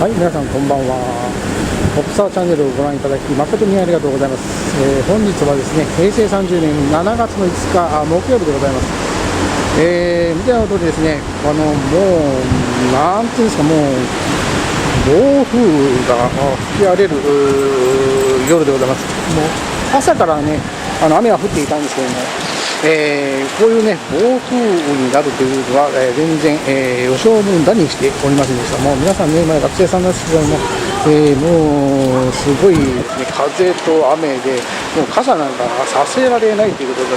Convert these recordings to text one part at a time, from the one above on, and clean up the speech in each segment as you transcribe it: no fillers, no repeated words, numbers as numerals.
はい、皆さんこんばんは。ポップサーチャンネルをご覧いただき誠にありがとうございます。本日はですね、平成30年7月の5日木曜日でございます。見ての通りですね、もうなんていうんですか、もう暴風が吹き荒れる夜でございます。もう朝からね、雨が降っていたんですけれども、こういうね暴風になるというのは、全然、予想分だにしておりませんでした。もう皆さんね、今学生さんなんですけども、もうすごいですね、風と雨で、もう傘なんかさせられないということで、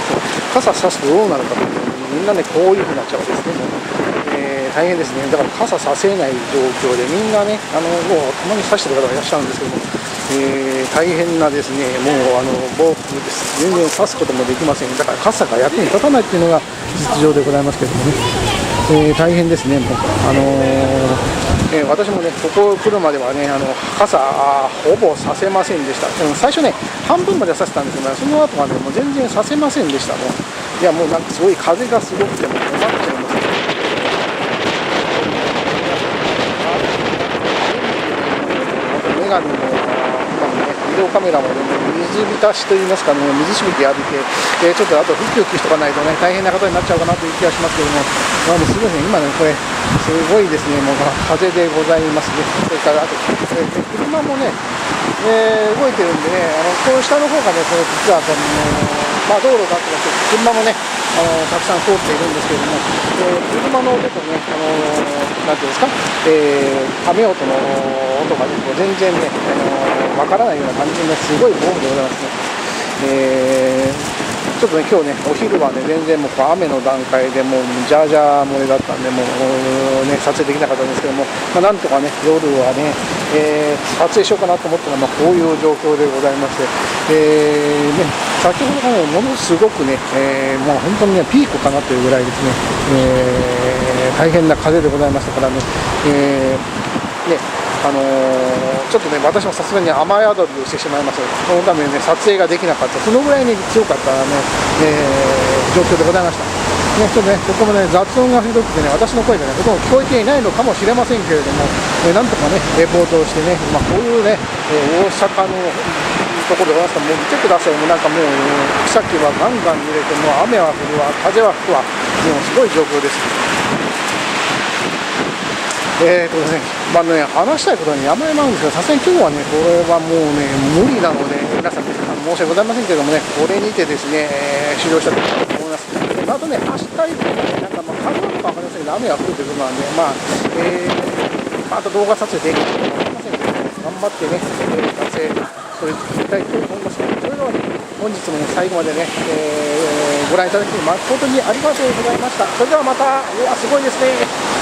傘さすとどうなるかというと、みんなね、こういうふうになっちゃうんですね。もう大変ですね。だから傘させない状況で、みんなね、もうたまに差してる方がいらっしゃるんですけども、大変なですね、もう暴風です。全然差すこともできません。だから傘が役に立たないっていうのが実情でございますけれどもね、大変ですね。もう私もね、ここ来るまではね、傘ほぼさせませんでした。最初ね、半分まではさせたんですけど、その後はね、もう全然させませんでした。もういや、もうなんかすごい風がすごくても困っちゃいます。メガネもビデオカメラも、ね、水浸しといいますかね、水しぶき浴びて、ちょっとあとウキウキしとかないとね、大変なことになっちゃうかなという気がしますけども、もうすごいね、今ね、これ、すごいですね、もう風でございますね。それからあと、車もね、動いてるんでね、この下の方がね、これ実は道路だって車もね、たくさん通っているんですけれども、車の音とね、なんていうんですか、雨音の音が、ね、全然ね、わからないような感じのすごい暴風でございますね。ちょっとね、今日ね、お昼はね、全然もう雨の段階でもうジャージャー漏れだったんで、もうね、撮影できなかったんですけども、なんとかね、夜はね、撮影しようかなと思ったら、こういう状況でございまして、先ほどからね、ものすごくね、もう本当にね、ピークかなというぐらいですね、大変な風でございましたからね、ちょっとね、私もさすがに雨宿りをしてしまいましたので、そのためにね、撮影ができなかった、そのぐらいに強かったね、状況でございました。ね、ちょっとね、ここもね、雑音がひどくてね、私の声がね、ほとんど聞こえていないのかもしれませんけれども、なんとかね、レポートをしてね、こういうね、大阪のところでございますから、もう見てください、もうなんかもう、草木はガンガン揺れて、もう雨は降るわ、風は吹くわ、もうすごい状況です。話したいことはね、山々なんですけど、さすがに今日はね、これはもうね、無理なので、皆さん、申し訳ございませんけれどもね、これにてですね、終了したいと思います。あとね、明日以降ね、なんか風なのか分かりませんけど、雨が降るということなんで、あと動画撮影できるかもしれませんけど、ね、頑張ってね、撮影それしたいと思います。それではね、本日もね、最後までね、ご覧いただき誠にありがとうございました。それではまた、うわ、すごいですね。